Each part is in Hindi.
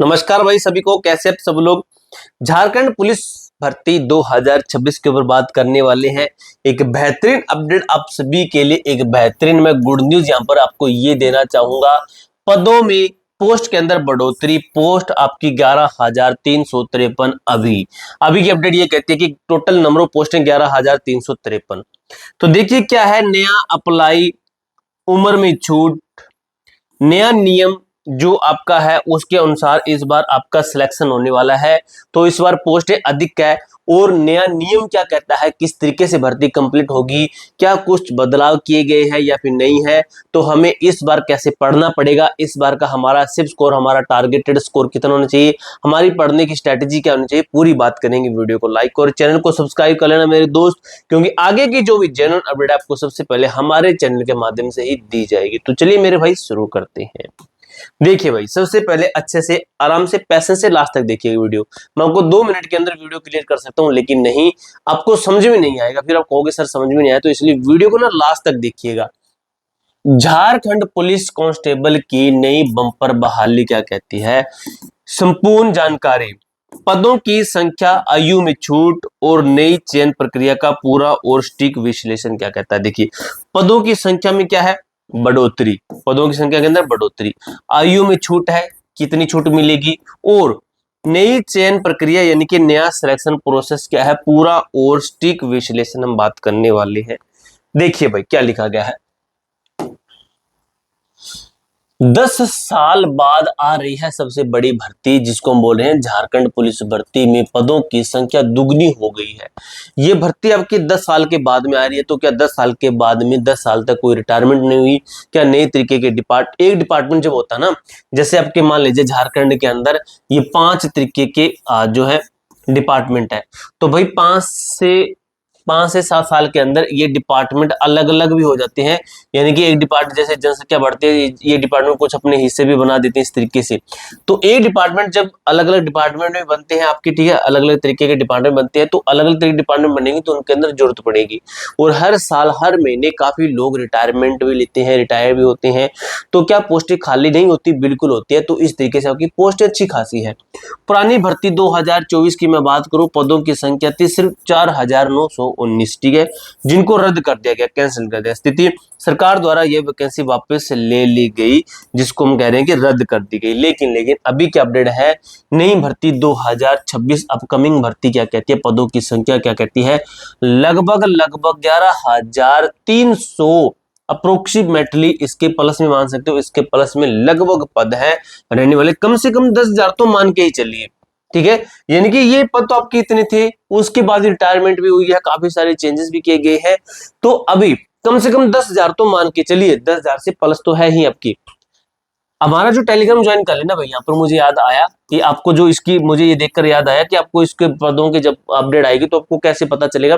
नमस्कार भाई सभी को, कैसे आप सब लोग। झारखंड पुलिस भर्ती 2026 के ऊपर बात करने वाले हैं। एक बेहतरीन अपडेट आप सभी के लिए, एक बेहतरीन मैं गुड न्यूज यहां पर आपको ये देना चाहूंगा। पदों में पोस्ट के अंदर बढ़ोतरी, पोस्ट आपकी 11,353। अभी की अपडेट ये कहती है कि टोटल नंबर ऑफ पोस्टें 11,353। तो देखिए क्या है नया अप्लाई, उम्र में छूट, नया नियम जो आपका है उसके अनुसार इस बार आपका सिलेक्शन होने वाला है। तो इस बार पोस्टें अधिक है और नया नियम क्या कहता है, किस तरीके से भर्ती कंप्लीट होगी, क्या कुछ बदलाव किए गए हैं या फिर नहीं है, तो हमें इस बार कैसे पढ़ना पड़ेगा, इस बार का हमारा सिर्फ स्कोर, हमारा टारगेटेड स्कोर कितना होना चाहिए, हमारी पढ़ने की स्ट्रेटेजी क्या होनी चाहिए, पूरी बात करेंगे। वीडियो को लाइक और चैनल को सब्सक्राइब कर लेना मेरे दोस्त, क्योंकि आगे की जो भी जेन्युइन अपडेट आपको सबसे पहले हमारे चैनल के माध्यम से ही दी जाएगी। तो चलिए मेरे भाई शुरू करते हैं। देखिए भाई, सबसे पहले अच्छे से आराम से पैसेंस से लास्ट तक देखिए वीडियो। मैं आपको 2 मिनट के अंदर वीडियो क्लियर कर सकता हूं, लेकिन नहीं, आपको समझ में नहीं आएगा, फिर आप कहोगे सर समझ में नहीं आया, तो इसलिए वीडियो को ना लास्ट तक देखिएगा। झारखंड पुलिस कांस्टेबल की नई बम्पर बहाली क्या कहती है, संपूर्ण जानकारी, पदों की संख्या, आयु में छूट और नई चयन प्रक्रिया का पूरा और सटीक विश्लेषण क्या कहता है। देखिए पदों की संख्या में क्या है, बढ़ोतरी, पदों की संख्या के अंदर बढ़ोतरी, आयु में छूट है, कितनी छूट मिलेगी, और नई चयन प्रक्रिया यानी कि नया सिलेक्शन प्रोसेस क्या है, पूरा और सटीक विश्लेषण हम बात करने वाले हैं। देखिए भाई क्या लिखा गया है, 10 साल बाद आ रही है सबसे बड़ी भर्ती, जिसको हम बोल रहे हैं झारखंड पुलिस भर्ती में पदों की संख्या दुगनी हो गई है। ये भर्ती आपकी 10 साल के बाद में आ रही है। तो क्या 10 साल के बाद में 10 साल तक कोई रिटायरमेंट नहीं हुई क्या? नए तरीके के एक डिपार्टमेंट जब होता है ना, जैसे आपके मान लीजिए झारखंड के अंदर ये 5 तरीके के जो है डिपार्टमेंट है, तो भाई 5 से 7 साल के अंदर ये डिपार्टमेंट अलग अलग भी हो जाते हैं। यानी कि एक डिपार्टमेंट जैसे जनसंख्या बढ़ती है, ये डिपार्टमेंट कुछ अपने हिस्से भी बना देते हैं इस तरीके से। तो एक डिपार्टमेंट जब अलग अलग डिपार्टमेंट में बनते हैं आपके, ठीक है, अलग अलग तरीके के डिपार्टमेंट बनते हैं, तो अलग अलग तरीके के डिपार्टमेंट बनेंगे तो उनके अंदर जरूरत पड़ेगी। और हर साल हर महीने काफी लोग रिटायरमेंट भी लेते हैं, रिटायर भी होते हैं। तो क्या पोस्टें खाली नहीं होती? बिल्कुल होती है। तो इस तरीके से आपकी पोस्ट अच्छी खासी है। पुरानी भर्ती 2024 की मैं बात करूं, पदों की संख्या थी सिर्फ 4,919, ठीक है, जिनको रद्द कर दिया गया, कैंसिल कर दिया। स्थिति सरकार द्वारा ये वैकेंसी वापस ले ली गई, जिसको हम कह रहे हैं कि रद्द कर दी गई। लेकिन अभी क्या अपडेट है, नई भर्ती 2026 अपकमिंग भर्ती क्या कहती है, पदों की संख्या क्या कहती है, लगभग 11,300 अप्रोक्सीमेटली, इसके प्लस में मान सकते हो, इसके प्लस में लगभग पद है रहने वाले, कम से कम 10,000 तो मान के ही चलिए, ठीक है। यानी कि ये पद तो आपके इतने थे, उसके बाद रिटायरमेंट भी हुई है, काफी सारे चेंजेस भी किए गए हैं। तो अभी कम से कम 10,000 तो मान के चलिए, 10,000 से प्लस तो है ही आपकी। हमारा जो टेलीग्राम ज्वाइन कर लेना भाई, यहाँ पर मुझे याद आया कि आपको जो इसकी, मुझे ये देखकर याद आया कि आपको इसके पदों के जब अपडेट आएगी तो आपको कैसे पता चलेगा।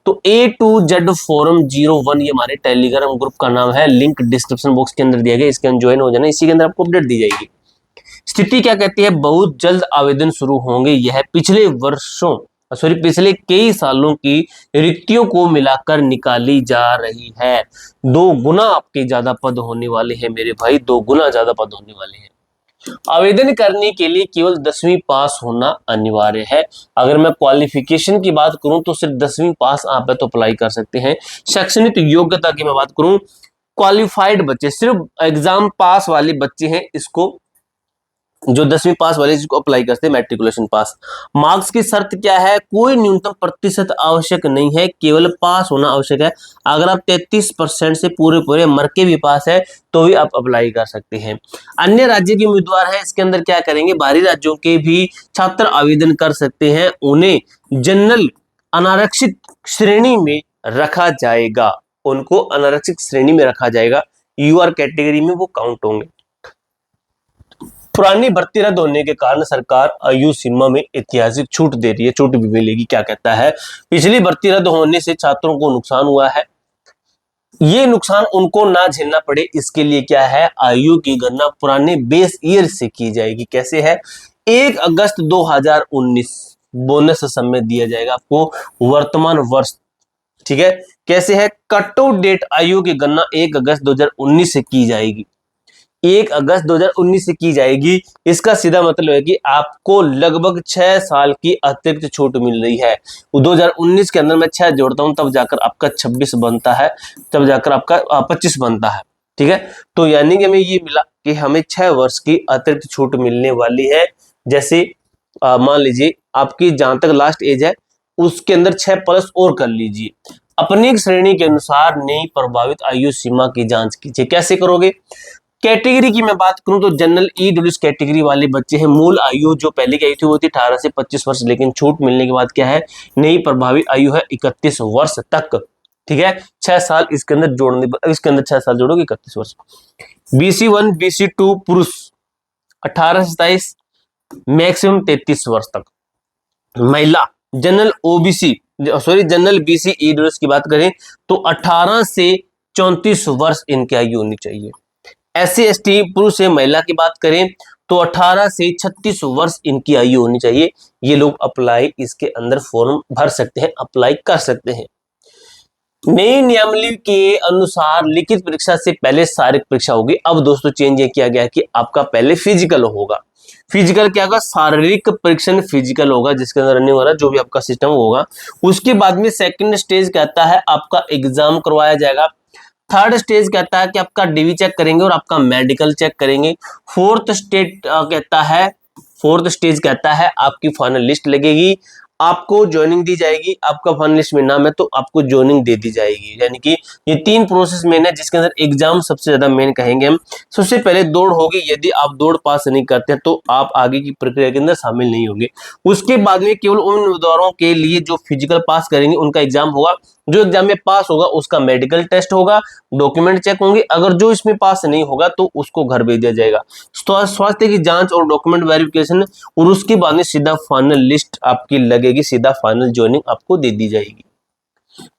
तो A to Z फोरम 01 ये हमारे टेलीग्राम ग्रुप का नाम है, लिंक डिस्क्रिप्शन बॉक्स के अंदर दिया गया, इसके अंदर ज्वाइन हो जाना, इसी के अंदर आपको अपडेट दी जाएगी। स्थिति क्या कहती है, बहुत जल्द आवेदन शुरू होंगे। यह पिछले कई सालों की रिक्तियों को मिलाकर निकाली जा रही है। 2 गुना आपके ज्यादा पद होने वाले हैं मेरे भाई, 2 गुना ज्यादा पद होने वाले हैं। आवेदन करने के लिए केवल 10वीं पास होना अनिवार्य है। अगर मैं क्वालिफिकेशन की बात करूं तो सिर्फ 10वीं पास आप तो अप्लाई कर सकते हैं। शैक्षणिक योग्यता की मैं बात करूं, क्वालिफाइड बच्चे, सिर्फ एग्जाम पास वाले बच्चे हैं इसको, जो 10वीं पास वाले जिसको अप्लाई करते हैं, मैट्रिकुलेशन पास। मार्क्स की शर्त क्या है, कोई न्यूनतम प्रतिशत आवश्यक नहीं है, केवल पास होना आवश्यक है। अगर आप 33% से पूरे मर के भी पास है तो भी आप अप्लाई कर सकते हैं। अन्य राज्य के उम्मीदवार है, इसके अंदर क्या करेंगे, बाहरी राज्यों के भी छात्र आवेदन कर सकते हैं, उन्हें जनरल अनारक्षित श्रेणी में रखा जाएगा, उनको अनारक्षित श्रेणी में रखा जाएगा, यूआर कैटेगरी में वो काउंट होंगे। पुरानी भर्ती रद्द होने के कारण सरकार आयु सीमा में ऐतिहासिक छूट दे रही है, छूट भी मिलेगी। क्या कहता है, पिछली भर्ती रद्द होने से छात्रों को नुकसान हुआ है, ये नुकसान उनको ना झेलना पड़े, इसके लिए क्या है, आयु की गणना पुराने बेस ईयर से की जाएगी। कैसे है, 1 अगस्त 2019 बोनस समय दिया जाएगा आपको, वर्तमान वर्ष, ठीक है। कैसे है, कट ऑफ डेट आयु की गणना 1 अगस्त 2019 से की जाएगी। 1 अगस्त 2019 से की जाएगी। इसका सीधा मतलब है कि आपको लगभग 6 साल की अतिरिक्त छूट मिल रही है। 2019 के अंदर मैं 6 जोड़ता हूं तब जाकर आपका 26 बनता है, तब जाकर आपका 25 बनता है। ठीक है, तो यानी कि हमें ये मिला कि हमें 6 वर्ष की अतिरिक्त छूट मिलने वाली है। जैसे मान लीजिए आपकी जहां तक लास्ट एज है उसके अंदर 6 प्लस और कर लीजिए। अपनी श्रेणी के अनुसार नई प्रभावित आयु सीमा की जांच कीजिए। कैसे करोगे? कैटेगरी की मैं बात करूं तो जनरल ईडब्ल्यूएस कैटेगरी वाले बच्चे हैं। मूल आयु जो पहले की आयु थी वो थी 18 से 25 वर्ष, लेकिन छूट मिलने के बाद क्या है, नई प्रभावी आयु है 31 वर्ष तक। ठीक है, 6 साल इसके अंदर जोड़ने, इसके अंदर 6 साल जोड़ोगे 31 वर्ष। BC1 BC2 पुरुष 18 से 27, मैक्सिमम 33 वर्ष तक। महिला general OBC general BC EWS की बात करें तो 18 से 34 वर्ष इनकी आयु होनी चाहिए। SC ST पुरुष से महिला की बात करें तो 18 से 36 वर्ष इनकी आयु होनी चाहिए। ये लोग अप्लाई इसके अंदर फॉर्म भर सकते हैं, अप्लाई कर सकते हैं। नई नियमावली के अनुसार लिखित परीक्षा से पहले शारीरिक परीक्षा होगी। अब दोस्तों चेंज ये किया गया कि आपका पहले फिजिकल होगा। फिजिकल क्या होगा? शारीरिक परीक्षण फिजिकल होगा, जिसके अंदर रनिंग वगैरह जो भी आपका सिस्टम होगा। उसके बाद में सेकंड स्टेज कहता है आपका एग्जाम करवाया जाएगा। थर्ड स्टेज कहता है कि आपका डीवी चेक करेंगे और आपका मेडिकल चेक करेंगे। फोर्थ स्टेज कहता है आपकी फाइनल लिस्ट लगेगी, आपको ज्वाइनिंग दी जाएगी। आपका फाइनल लिस्ट में नाम है तो आपको ज्वाइनिंग दे दी जाएगी। यानी कि ये 3 प्रोसेस मेन है, जिसके अंदर एग्जाम सबसे ज्यादा मेन कहेंगे हम। सबसे पहले दौड़ होगी, यदि आप दौड़ पास नहीं करते हैं तो आप आगे की प्रक्रिया के अंदर शामिल नहीं होंगे। उसके बाद में केवल उन उम्मीदवारों के लिए जो फिजिकल पास करेंगे उनका एग्जाम होगा। जो एग्जाम में पास होगा उसका मेडिकल टेस्ट होगा, डॉक्यूमेंट चेक होंगे। अगर जो इसमें पास नहीं होगा तो उसको घर भेज दिया जाएगा। स्वास्थ्य की जांच और डॉक्यूमेंट वेरिफिकेशन, और उसके बाद में सीधा फाइनल लिस्ट आपकी लगेगी, सीधा फाइनल ज्वाइनिंग आपको दे दी जाएगी।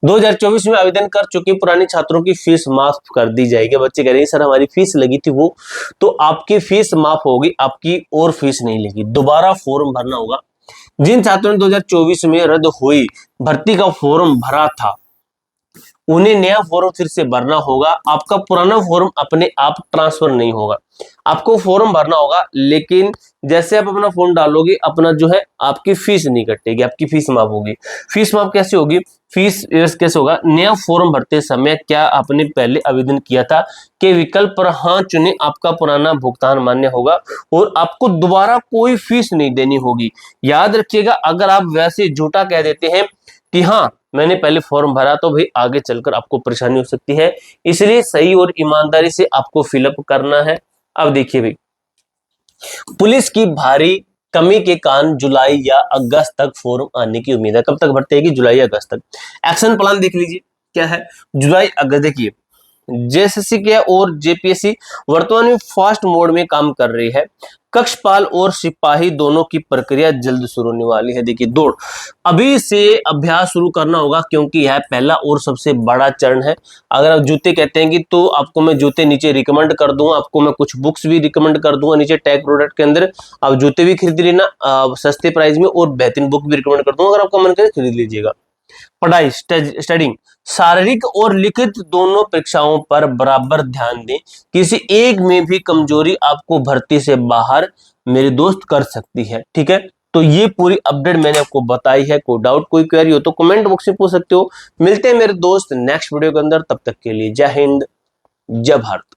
2024 में आवेदन कर चुके पुराने छात्रों की फीस माफ कर दी जाएगी। बच्चे कह रहे हैं सर हमारी फीस लगी थी वो, तो आपकी फीस माफ होगी, आपकी और फीस नहीं लगी। दोबारा फॉर्म भरना होगा। जिन छात्रों ने 2024 में रद्द हुई भर्ती का फॉर्म भरा था उन्हें नया फॉर्म फिर से भरना होगा। आपका पुराना फॉर्म अपने आप ट्रांसफर नहीं होगा, आपको फॉर्म भरना होगा। लेकिन जैसे आप अपना फॉर्म डालोगे, अपना जो है आपकी फीस नहीं कटेगी, आपकी फीस माफ होगी। फीस माफ कैसे होगी? फीस कैसे होगा? नया फॉर्म भरते समय क्या आपने पहले आवेदन किया था के विकल्प पर हाँ चुने, आपका पुराना भुगतान मान्य होगा और आपको दोबारा कोई फीस नहीं देनी होगी। याद रखिएगा, अगर आप वैसे झूठा कह देते हैं कि हाँ मैंने पहले फॉर्म भरा, तो भाई आगे चलकर आपको परेशानी हो सकती है। इसलिए सही और ईमानदारी से आपको फिलअप करना है। अब देखिए भाई, पुलिस की भारी कमी के कारण जुलाई या अगस्त तक फॉर्म आने की उम्मीद है। कब तक भरते हैं? कि जुलाई या अगस्त तक। एक्शन प्लान देख लीजिए क्या है। जुलाई अगस्त देखिए, जेएसएससी के और जेपीएससी वर्तमान में फास्ट मोड में काम कर रही है। कक्षपाल और सिपाही दोनों की प्रक्रिया जल्द शुरू होने वाली है। देखिए दौड़ अभी से अभ्यास शुरू करना होगा, क्योंकि यह पहला और सबसे बड़ा चरण है। अगर आप जूते कहते हैं कि तो आपको मैं जूते नीचे रिकमेंड कर दूंगा, आपको मैं कुछ बुक्स भी रिकमेंड कर दूंगा नीचे टैग प्रोडक्ट के अंदर। आप जूते भी खरीद लेना सस्ते प्राइस में, और बेहतरीन बुक भी रिकमेंड कर दूंगा, अगर आपका मन करे खरीद लीजिएगा। पढ़ाई स्टडिंग, शारीरिक और लिखित दोनों परीक्षाओं पर बराबर ध्यान दें। किसी एक में भी कमजोरी आपको भर्ती से बाहर मेरे दोस्त कर सकती है। ठीक है, तो ये पूरी अपडेट मैंने आपको बताई है। कोई डाउट कोई क्वेरी हो तो कमेंट बॉक्स में पूछ सकते हो। मिलते हैं मेरे दोस्त नेक्स्ट वीडियो के अंदर, तब तक के लिए जय हिंद जय भारत।